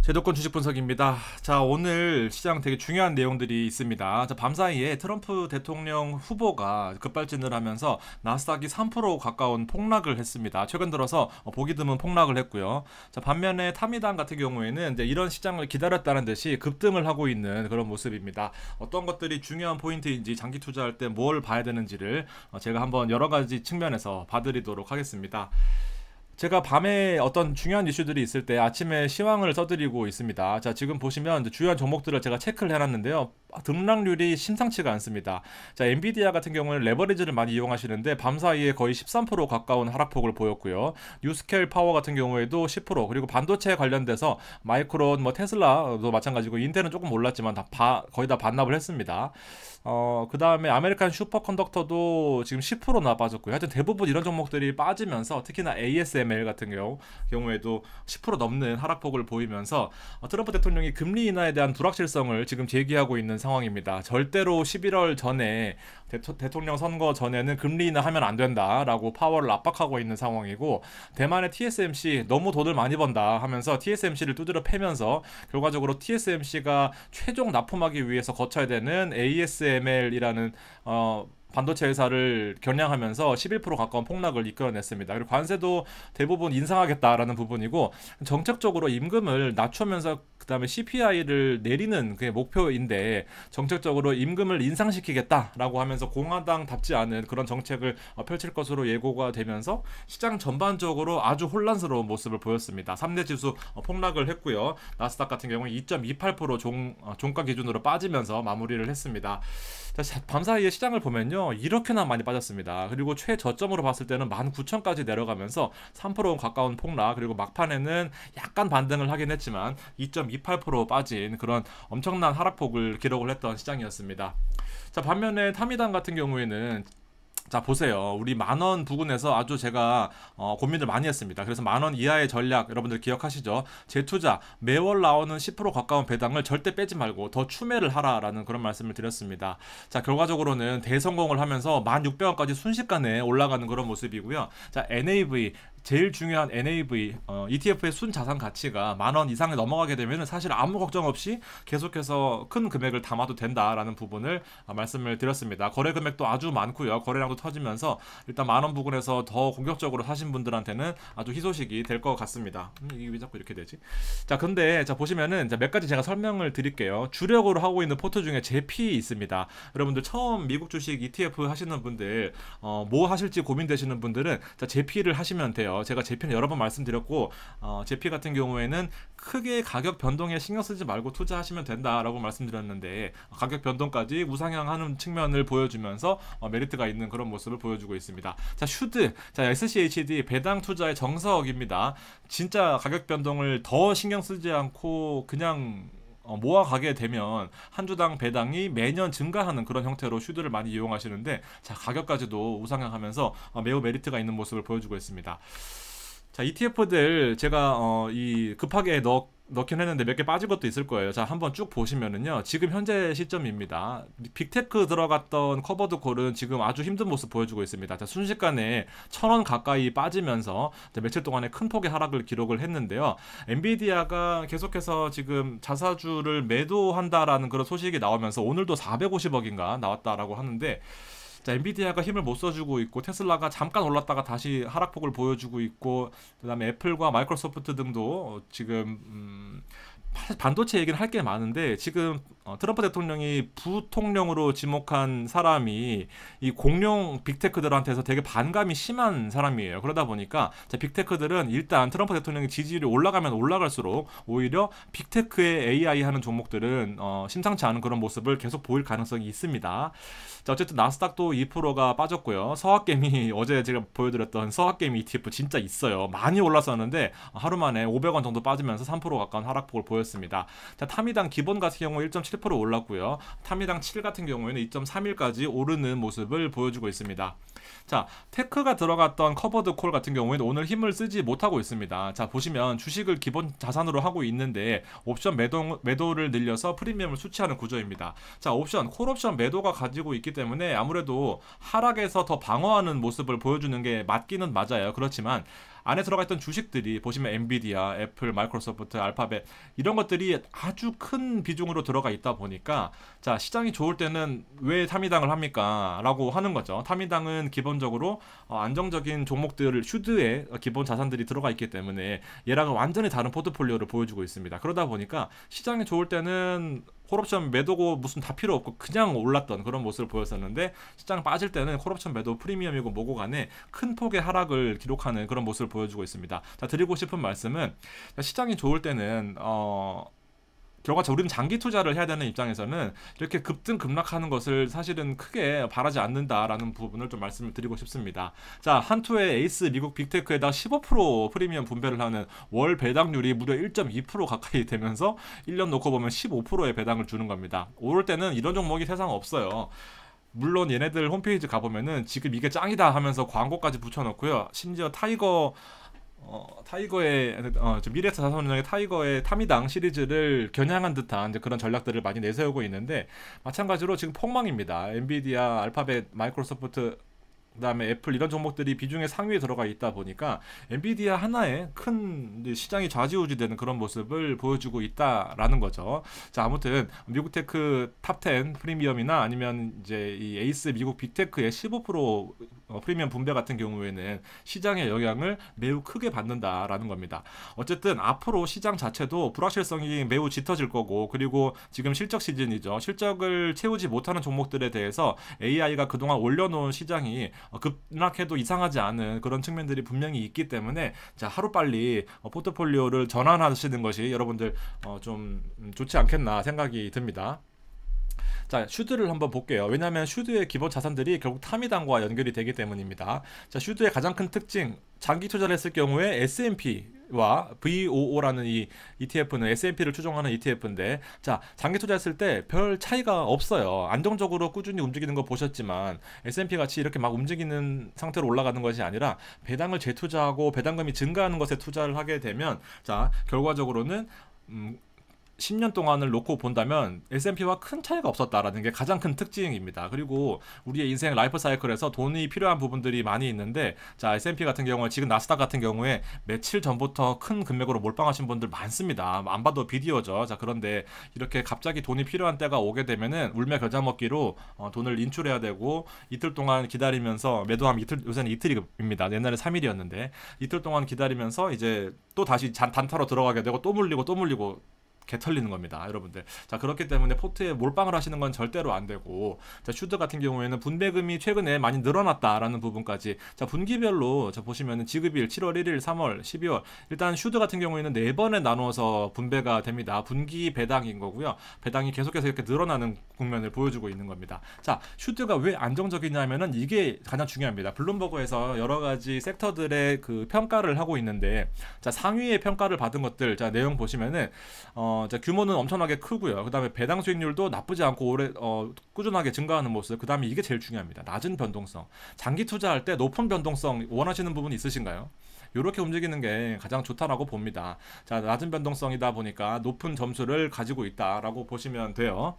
제도권 주식 분석입니다. 자, 오늘 시장 되게 중요한 내용들이 있습니다. 자, 밤사이에 트럼프 대통령 후보가 급발진을 하면서 나스닥이 3% 가까운 폭락을 했습니다. 최근 들어서 보기 드문 폭락을 했고요. 자, 반면에 타미당 같은 경우에는 이제 이런 시장을 기다렸다는 듯이 급등을 하고 있는 그런 모습입니다. 어떤 것들이 중요한 포인트인지 장기 투자할 때 뭘 봐야 되는지를 제가 한번 여러 가지 측면에서 봐드리도록 하겠습니다. 제가 밤에 어떤 중요한 이슈들이 있을 때 아침에 시황을 써드리고 있습니다. 자, 지금 보시면 이제 주요한 종목들을 제가 체크를 해놨는데요. 등락률이 심상치가 않습니다. 자, 엔비디아 같은 경우는 레버리지를 많이 이용하시는데 밤사이에 거의 13% 가까운 하락폭을 보였고요. 뉴스케일 파워 같은 경우에도 10%, 그리고 반도체 관련돼서 마이크론, 테슬라도 마찬가지고 인텔은 조금 올랐지만 거의 다 반납을 했습니다. 그 다음에 아메리칸 슈퍼컨덕터도 지금 10%나 빠졌고요. 하여튼 대부분 이런 종목들이 빠지면서 특히나 ASML 같은 경우에도 10% 넘는 하락폭을 보이면서 트럼프 대통령이 금리 인하에 대한 불확실성을 지금 제기하고 있는 상황입니다. 절대로 11월 전에 대통령 선거 전에는 금리 인하하면 안 된다라고 파월을 압박하고 있는 상황이고, 대만의 TSMC 너무 돈을 많이 번다 하면서 TSMC를 두드려 패면서 결과적으로 TSMC가 최종 납품하기 위해서 거쳐야 되는 ASML이라는 반도체 회사를 겨냥하면서 11% 가까운 폭락을 이끌어냈습니다. 그리고 관세도 대부분 인상하겠다라는 부분이고, 정책적으로 임금을 낮추면서 그 다음에 CPI를 내리는 그게 목표인데, 정책적으로 임금을 인상시키겠다라고 하면서 공화당답지 않은 그런 정책을 펼칠 것으로 예고가 되면서 시장 전반적으로 아주 혼란스러운 모습을 보였습니다. 3대 지수 폭락을 했고요. 나스닥 같은 경우는 2.28% 종가 기준으로 빠지면서 마무리를 했습니다. 자, 밤사이에 시장을 보면요, 이렇게나 많이 빠졌습니다. 그리고 최저점으로 봤을 때는 19,000까지 내려가면서 3% 가까운 폭락, 그리고 막판에는 약간 반등을 하긴 했지만 2.28% 빠진 그런 엄청난 하락폭을 기록을 했던 시장이었습니다. 자, 반면에 타미당 같은 경우에는, 자, 보세요. 우리 만원 부근에서 아주 제가 고민을 많이 했습니다. 그래서 만원 이하의 전략 여러분들 기억하시죠? 재투자, 매월 나오는 10% 가까운 배당을 절대 빼지 말고 더 추매를 하라라는 그런 말씀을 드렸습니다. 자, 결과적으로는 대성공을 하면서 1,600원까지 순식간에 올라가는 그런 모습이고요. 자, NAV, 제일 중요한 NAV, ETF의 순자산 가치가 10,000원 이상에 넘어가게 되면 사실 아무 걱정 없이 계속해서 큰 금액을 담아도 된다라는 부분을 말씀을 드렸습니다. 거래 금액도 아주 많고요. 거래량도 터지면서 일단 10,000원 부근에서 더 공격적으로 사신 분들한테는 아주 희소식이 될 것 같습니다. 이게 왜 자꾸 이렇게 되지? 자, 근데 자, 보시면은 몇 가지 제가 설명을 드릴게요. 주력으로 하고 있는 포트 중에 제피 있습니다. 여러분들 처음 미국 주식 ETF 하시는 분들, 뭐 하실지 고민되시는 분들은 자, 제피를 하시면 돼요. 제가 제피는 여러 번 말씀드렸고, 제피 같은 경우에는 크게 가격 변동에 신경 쓰지 말고 투자하시면 된다라고 말씀드렸는데, 가격 변동까지 우상향하는 측면을 보여주면서 메리트가 있는 그런 모습을 보여주고 있습니다. 자, 슈드, 자, SCHD 배당 투자의 정석입니다. 진짜 가격 변동을 더 신경 쓰지 않고 그냥 모아가게 되면 한 주당 배당이 매년 증가하는 그런 형태로 슈드를 많이 이용하시는데, 자, 가격까지도 우상향하면서 매우 메리트가 있는 모습을 보여주고 있습니다. 자, ETF들 제가 급하게 넣긴 했는데 몇 개 빠진 것도 있을 거예요. 자, 한번 쭉 보시면은요, 지금 현재 시점입니다. 빅테크 들어갔던 커버드 콜은 지금 아주 힘든 모습 보여주고 있습니다. 자, 순식간에 1,000원 가까이 빠지면서 며칠 동안에 큰 폭의 하락을 기록을 했는데요. 엔비디아가 계속해서 지금 자사주를 매도한다라는 그런 소식이 나오면서 오늘도 450억인가 나왔다라고 하는데, 자, 엔비디아가 힘을 못 써주고 있고, 테슬라가 잠깐 올랐다가 다시 하락폭을 보여주고 있고, 그 다음에 애플과 마이크로소프트 등도 지금 반도체 얘기는 할 게 많은데, 지금 트럼프 대통령이 부통령으로 지목한 사람이 이 공룡 빅테크들한테서 되게 반감이 심한 사람이에요. 그러다 보니까 빅테크들은 일단 트럼프 대통령의 지지율이 올라가면 올라갈수록 오히려 빅테크의 AI 하는 종목들은 심상치 않은 그런 모습을 계속 보일 가능성이 있습니다. 자, 어쨌든 나스닥도 2%가 빠졌고요. 서학개미, 어제 제가 보여드렸던 서학개미 ETF 진짜 있어요. 많이 올랐었는데 하루 만에 500원 정도 빠지면서 3% 가까운 하락폭을 보였습니다. 자, 타미당 기본 같은 경우 1.7% 올랐고요. 타미당 7 같은 경우에는 2.31까지 오르는 모습을 보여주고 있습니다. 자, 테크가 들어갔던 커버드 콜 같은 경우에는 오늘 힘을 쓰지 못하고 있습니다. 자, 보시면 주식을 기본 자산으로 하고 있는데 옵션 매도를 늘려서 프리미엄을 수취하는 구조입니다. 자, 콜옵션 매도가 가지고 있기 때문에 아무래도 하락에서 더 방어하는 모습을 보여주는 게 맞기는 맞아요. 그렇지만 안에 들어가 있던 주식들이 보시면 엔비디아, 애플, 마이크로소프트, 알파벳 이런 것들이 아주 큰 비중으로 들어가 있다 보니까 자, 시장이 좋을 때는 왜 타미당을 합니까? 라고 하는 거죠. 타미당은 기본적으로 안정적인 종목들을 슈드에 기본 자산들이 들어가 있기 때문에 얘랑은 완전히 다른 포트폴리오를 보여주고 있습니다. 그러다 보니까 시장이 좋을 때는 콜옵션 매도고 무슨 다 필요 없고 그냥 올랐던 그런 모습을 보였었는데 시장 빠질 때는 콜옵션 매도 프리미엄이고 뭐고 간에 큰 폭의 하락을 기록하는 그런 모습을 보여주고 있습니다. 자, 드리고 싶은 말씀은 시장이 좋을 때는 결과적으로 우리는 장기 투자를 해야 되는 입장에서는 이렇게 급등 급락하는 것을 사실은 크게 바라지 않는다라는 부분을 좀 말씀을 드리고 싶습니다. 자, 한투의 에이스 미국 빅테크에다 15% 프리미엄 분배를 하는 월 배당률이 무려 1.2% 가까이 되면서 1년 놓고 보면 15%의 배당을 주는 겁니다. 오를 때는 이런 종목이 세상 없어요. 물론 얘네들 홈페이지 가보면은 지금 이게 짱이다 하면서 광고까지 붙여놓고요. 심지어 타이거의 미래자산운용의 타이거의 타미당 시리즈를 겨냥한 듯한 이제 그런 전략들을 많이 내세우고 있는데 마찬가지로 지금 폭망입니다. 엔비디아, 알파벳, 마이크로소프트 그다음에 애플 이런 종목들이 비중의 상위에 들어가 있다 보니까 엔비디아 하나에 큰 시장이 좌지우지되는 그런 모습을 보여주고 있다라는 거죠. 자, 아무튼 미국 테크 탑10 프리미엄이나 아니면 이제 이 에이스 미국 빅테크의 15% 프리미엄 분배 같은 경우에는 시장의 영향을 매우 크게 받는다라는 겁니다. 어쨌든 앞으로 시장 자체도 불확실성이 매우 짙어질 거고, 그리고 지금 실적 시즌이죠. 실적을 채우지 못하는 종목들에 대해서 AI가 그동안 올려놓은 시장이 급락해도 이상하지 않은 그런 측면들이 분명히 있기 때문에 자, 하루빨리 포트폴리오를 전환하시는 것이 여러분들 좀 좋지 않겠나 생각이 듭니다. 자, 슈드를 한번 볼게요. 왜냐하면 슈드의 기본 자산들이 결국 타미당과 연결이 되기 때문입니다. 자, 슈드의 가장 큰 특징, 장기 투자를 했을 경우에 S&P와 VOO라는 이 ETF는 S&P를 추종하는 ETF인데, 자, 장기 투자했을 때 별 차이가 없어요. 안정적으로 꾸준히 움직이는 거 보셨지만 S&P 같이 이렇게 막 움직이는 상태로 올라가는 것이 아니라 배당을 재투자하고 배당금이 증가하는 것에 투자를 하게 되면 자, 결과적으로는 10년 동안을 놓고 본다면 S&P와 큰 차이가 없었다라는 게 가장 큰 특징입니다. 그리고 우리의 인생 라이프 사이클에서 돈이 필요한 부분들이 많이 있는데, 자, S&P 같은 경우에 지금 나스닥 같은 경우에 며칠 전부터 큰 금액으로 몰빵하신 분들 많습니다. 안 봐도 비디오죠. 자, 그런데 이렇게 갑자기 돈이 필요한 때가 오게 되면은 울며 겨자 먹기로 돈을 인출해야 되고, 이틀 동안 기다리면서 매도하면 이틀, 요새는 이틀입니다. 옛날에 3일이었는데 이틀 동안 기다리면서 이제 또 다시 단타로 들어가게 되고 또 물리고 개 털리는 겁니다, 여러분들. 자, 그렇기 때문에 포트에 몰빵을 하시는 건 절대로 안 되고, 자, 슈드 같은 경우에는 분배금이 최근에 많이 늘어났다라는 부분까지, 자, 분기별로 자, 보시면은 지급일 7월 1일, 3월, 12월, 일단 슈드 같은 경우에는 4번에 나누어서 분배가 됩니다. 분기 배당인 거고요. 배당이 계속해서 이렇게 늘어나는 국면을 보여주고 있는 겁니다. 자, 슈드가 왜 안정적이냐면은 이게 가장 중요합니다. 블룸버그에서 여러 가지 섹터들의 그 평가를 하고 있는데, 자, 상위의 평가를 받은 것들, 자, 내용 보시면은 자, 규모는 엄청나게 크고요. 그 다음에 배당 수익률도 나쁘지 않고 오래 꾸준하게 증가하는 모습. 그 다음에 이게 제일 중요합니다. 낮은 변동성. 장기 투자할 때 높은 변동성 원하시는 부분이 있으신가요? 이렇게 움직이는 게 가장 좋다라고 봅니다. 자, 낮은 변동성이다 보니까 높은 점수를 가지고 있다라고 보시면 돼요.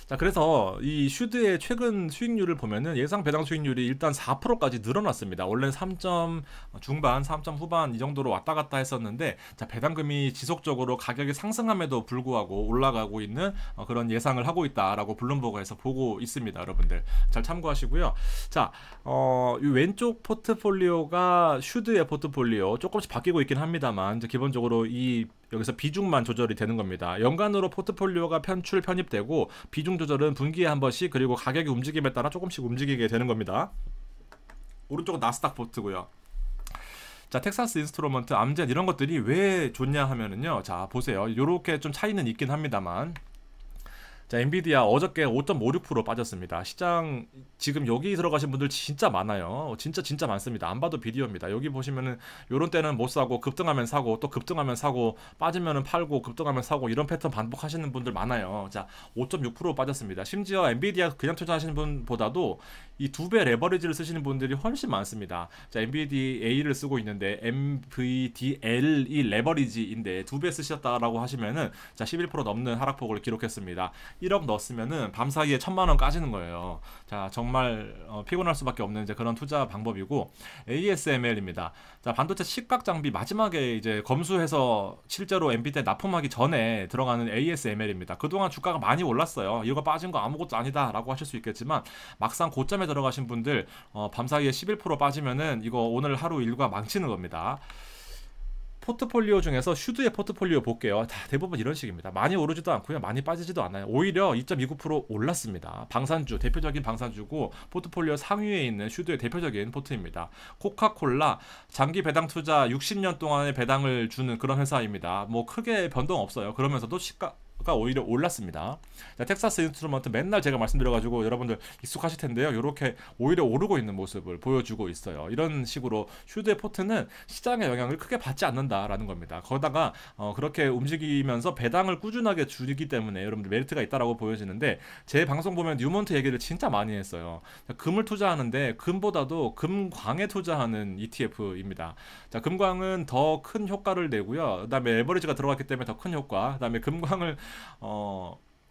자, 그래서 이 슈드의 최근 수익률을 보면은 예상 배당 수익률이 일단 4%까지 늘어났습니다. 원래는 3점 중반, 3점 후반 이 정도로 왔다 갔다 했었는데, 자, 배당금이 지속적으로 가격이 상승함에도 불구하고 올라가고 있는 그런 예상을 하고 있다라고 블룸버그에서 보고 있습니다. 여러분들 잘 참고하시고요. 자, 이 왼쪽 포트폴리오가 슈드의 포트폴리오 조금씩 바뀌고 있긴 합니다만, 이제 기본적으로 여기서 비중만 조절이 되는 겁니다. 연간으로 포트폴리오가 편입되고, 비중 조절은 분기에 한 번씩, 그리고 가격의 움직임에 따라 조금씩 움직이게 되는 겁니다. 오른쪽은 나스닥 포트고요. 자, 텍사스 인스트루먼트, 암젠 이런 것들이 왜 좋냐 하면은요, 자, 보세요. 요렇게 좀 차이는 있긴 합니다만, 자, 엔비디아 어저께 5.56% 빠졌습니다. 시장 지금 여기 들어가신 분들 진짜 많아요. 진짜 많습니다. 안 봐도 비디오입니다. 여기 보시면은 요런 때는 못 사고 급등하면 사고 또 급등하면 사고 빠지면은 팔고 급등하면 사고 이런 패턴 반복하시는 분들 많아요. 자, 5.6% 빠졌습니다. 심지어 엔비디아 그냥 투자하시는 분보다도 이 2배 레버리지를 쓰시는 분들이 훨씬 많습니다. 자, NVDA를 쓰고 있는데 NVDL이 레버리지인데 2배 쓰셨다라고 하시면은 자, 11% 넘는 하락폭을 기록했습니다. 1억 넣었으면은 밤사이에 1,000만 원 까지는 거예요. 자, 정말 피곤할 수밖에 없는 이제 그런 투자 방법이고, ASML입니다. 자, 반도체 식각 장비 마지막에 이제 검수해서 실제로 엔비디아 납품하기 전에 들어가는 ASML입니다. 그동안 주가가 많이 올랐어요. 이거 빠진 거 아무것도 아니다라고 하실 수 있겠지만, 막상 고점에 들어가신 분들 밤사이에 11% 빠지면은 이거 오늘 하루 일과 망치는 겁니다. 포트폴리오 중에서 슈드의 포트폴리오 볼게요. 다 대부분 이런 식입니다. 많이 오르지도 않고요, 많이 빠지지도 않아요. 오히려 2.29% 올랐습니다. 방산주, 대표적인 방산주고 포트폴리오 상위에 있는 슈드의 대표적인 포트입니다. 코카콜라 장기 배당 투자 60년 동안의 배당을 주는 그런 회사입니다. 뭐 크게 변동 없어요. 그러면서도 시가가 오히려 올랐습니다. 자, 텍사스 인스트루먼트 맨날 제가 말씀드려가지고 여러분들 익숙하실 텐데요. 이렇게 오히려 오르고 있는 모습을 보여주고 있어요. 이런 식으로 슈드의 포트는 시장의 영향을 크게 받지 않는다라는 겁니다. 거기다가 그렇게 움직이면서 배당을 꾸준하게 주기 때문에 여러분들 메리트가 있다라고 보여지는데, 제 방송 보면 뉴몬트 얘기를 진짜 많이 했어요. 금을 투자하는데 금보다도 금광에 투자하는 ETF입니다. 자, 금광은 더 큰 효과를 내고요. 그다음에 레버리지가 들어갔기 때문에 더 큰 효과. 그다음에 금광을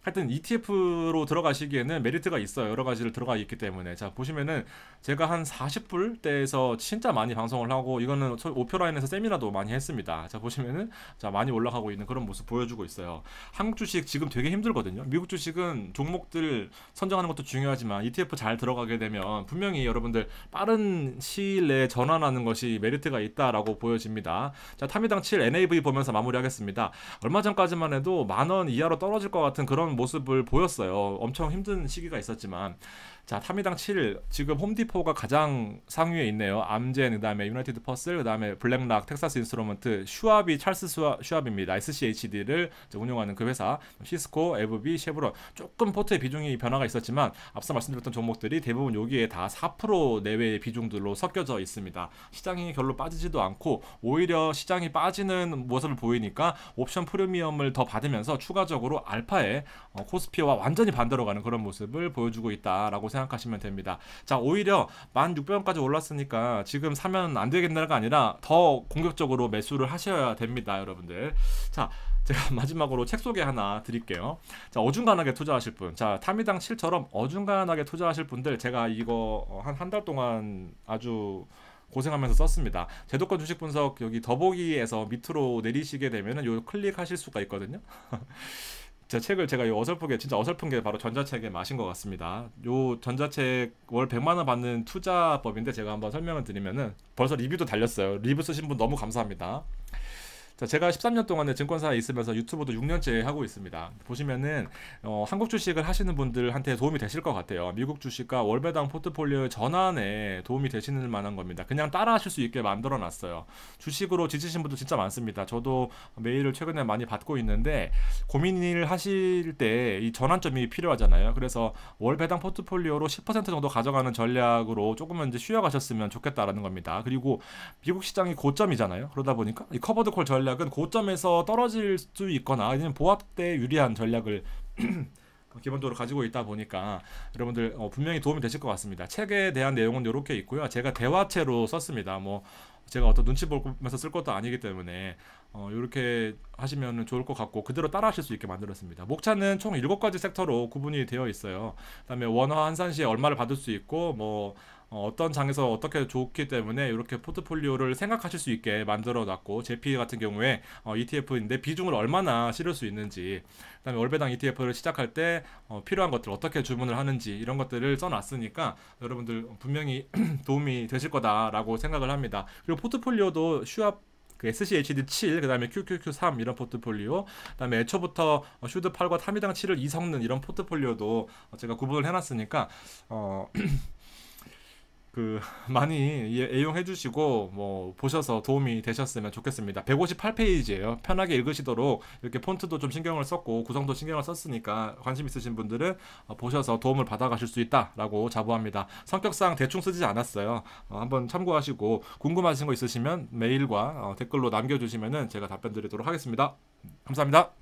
하여튼 ETF로 들어가시기에는 메리트가 있어요. 여러 가지를 들어가 있기 때문에. 자, 보시면은 제가 한 40불대에서 진짜 많이 방송을 하고, 이거는 오표라인에서 세미나도 많이 했습니다. 자, 보시면은 자, 많이 올라가고 있는 그런 모습 보여주고 있어요. 한국 주식 지금 되게 힘들거든요. 미국 주식은 종목들 선정하는 것도 중요하지만 ETF 잘 들어가게 되면 분명히 여러분들 빠른 시일 내에 전환하는 것이 메리트가 있다라고 보여집니다. 자, 타미당 7 NAV 보면서 마무리하겠습니다. 얼마 전까지만 해도 10,000원 이하로 떨어질 것 같은 그런 모습을 보였어요. 엄청 힘든 시기가 있었지만. 자, 타미당 7 지금 홈디포가 가장 상위에 있네요. 암젠, 그 다음에 유나이티드 퍼슬, 그 다음에 블랙락, 텍사스 인스트루먼트, 슈압이 찰스 슈압입니다. SCHD를 운영하는 그 회사, 시스코, 에브비, 쉐브론. 조금 포트의 비중이 변화가 있었지만 앞서 말씀드렸던 종목들이 대부분 여기에 다 4% 내외의 비중들로 섞여져 있습니다. 시장이 별로 빠지지도 않고 오히려 시장이 빠지는 모습을 보이니까 옵션 프리미엄을 더 받으면서 추가적으로 알파의 코스피와 완전히 반대로 가는 그런 모습을 보여주고 있다라고 생각하시면 됩니다. 자, 오히려 16,000원까지 올랐으니까 지금 사면 안 되겠나가 아니라 더 공격적으로 매수를 하셔야 됩니다, 여러분들. 자, 제가 마지막으로 책 소개 하나 드릴게요. 자, 어중간하게 투자하실 분, 자, 타미당 7처럼 어중간하게 투자하실 분들, 제가 이거 한 달 동안 아주 고생하면서 썼습니다. 제도권 주식 분석 여기 더보기에서 밑으로 내리시게 되면은 요 클릭하실 수가 있거든요. 제 책을 제가 어설프게, 진짜 어설픈 게 바로 전자책의 맛인 것 같습니다. 요 전자책 월 100만 원 받는 투자법인데, 제가 한번 설명을 드리면은 벌써 리뷰도 달렸어요. 리뷰 쓰신 분 너무 감사합니다. 자, 제가 13년 동안에 증권사에 있으면서 유튜브도 6년째 하고 있습니다. 보시면은 한국 주식을 하시는 분들한테 도움이 되실 것 같아요. 미국 주식과 월배당 포트폴리오 전환에 도움이 되시는 만한 겁니다. 그냥 따라 하실 수 있게 만들어 놨어요. 주식으로 지치신 분도 진짜 많습니다. 저도 메일을 최근에 많이 받고 있는데, 고민을 하실 때 이 전환점이 필요하잖아요. 그래서 월배당 포트폴리오로 10% 정도 가져가는 전략으로 조금은 이제 쉬어가셨으면 좋겠다라는 겁니다. 그리고 미국 시장이 고점이잖아요. 그러다 보니까 이 커버드 콜 전략은 고점에서 떨어질 수 있거나 아니면 보합 때 유리한 전략을 기본적으로 가지고 있다 보니까 여러분들 분명히 도움이 되실 것 같습니다. 책에 대한 내용은 이렇게 있고요. 제가 대화체로 썼습니다. 뭐 제가 어떤 눈치 보면서 쓸 것도 아니기 때문에 이렇게 하시면 좋을 것 같고, 그대로 따라 하실 수 있게 만들었습니다. 목차는 총 7가지 섹터로 구분이 되어 있어요. 그 다음에 원화 환산 시에 얼마를 받을 수 있고, 뭐 어떤 장에서 어떻게 좋기 때문에 이렇게 포트폴리오를 생각하실 수 있게 만들어 놨고, 제피 같은 경우에 ETF인데 비중을 얼마나 실을 수 있는지, 그 다음에 월배당 ETF를 시작할 때 필요한 것들 어떻게 주문을 하는지, 이런 것들을 써놨으니까 여러분들 분명히 도움이 되실 거다라고 생각을 합니다. 그리고 포트폴리오도 슈압 그 SCHD 7, 그 다음에 QQQ 3 이런 포트폴리오, 그 다음에 애초부터 슈드 8과 타미당 7을 이섞는 이런 포트폴리오도 제가 구분을 해놨으니까 많이 애용해 주시고 뭐 보셔서 도움이 되셨으면 좋겠습니다. 158페이지예요. 편하게 읽으시도록 이렇게 폰트도 좀 신경을 썼고 구성도 신경을 썼으니까 관심 있으신 분들은 보셔서 도움을 받아 가실 수 있다라고 자부합니다. 성격상 대충 쓰지 않았어요. 한번 참고하시고 궁금하신 거 있으시면 메일과 댓글로 남겨주시면은 제가 답변 드리도록 하겠습니다. 감사합니다.